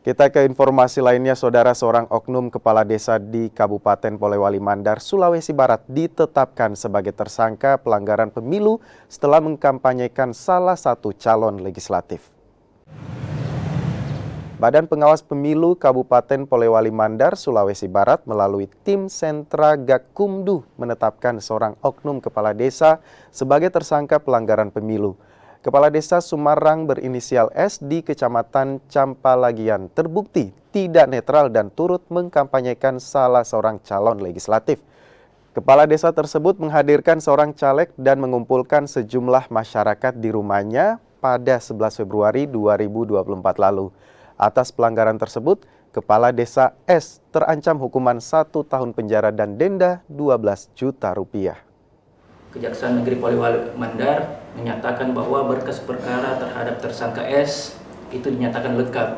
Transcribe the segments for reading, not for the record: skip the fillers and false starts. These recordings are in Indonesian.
Kita ke informasi lainnya, Saudara. Seorang oknum kepala desa di Kabupaten Polewali Mandar, Sulawesi Barat ditetapkan sebagai tersangka pelanggaran pemilu setelah mengkampanyekan salah satu calon legislatif. Badan Pengawas Pemilu Kabupaten Polewali Mandar, Sulawesi Barat melalui tim Sentra Gakumdu menetapkan seorang oknum kepala desa sebagai tersangka pelanggaran pemilu. Kepala Desa Sumarang berinisial S di Kecamatan Campalagian terbukti tidak netral dan turut mengkampanyekan salah seorang calon legislatif. Kepala desa tersebut menghadirkan seorang caleg dan mengumpulkan sejumlah masyarakat di rumahnya pada 11 Februari 2024 lalu. Atas pelanggaran tersebut, Kepala Desa S terancam hukuman 1 tahun penjara dan denda 12 juta rupiah. Kejaksaan Negeri Polewali Mandar menyatakan bahwa berkas perkara terhadap tersangka S itu dinyatakan lengkap.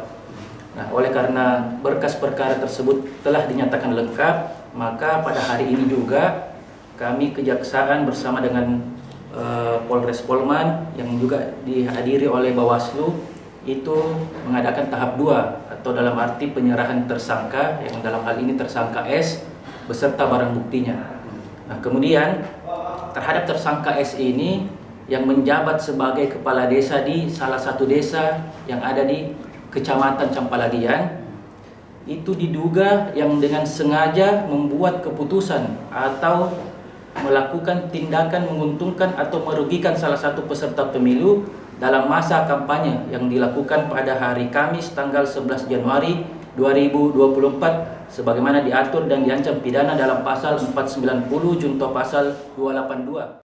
Nah, oleh karena berkas perkara tersebut telah dinyatakan lengkap, maka pada hari ini juga kami kejaksaan bersama dengan Polres Polman yang juga dihadiri oleh Bawaslu itu mengadakan tahap 2 atau dalam arti penyerahan tersangka, yang dalam hal ini tersangka S beserta barang buktinya. Nah, kemudian terhadap tersangka S ini yang menjabat sebagai kepala desa di salah satu desa yang ada di Kecamatan Campalagian, itu diduga yang dengan sengaja membuat keputusan atau melakukan tindakan menguntungkan atau merugikan salah satu peserta pemilu dalam masa kampanye yang dilakukan pada hari Kamis tanggal 11 Januari 2024 sebagaimana diatur dan diancam pidana dalam pasal 490 junto pasal 282.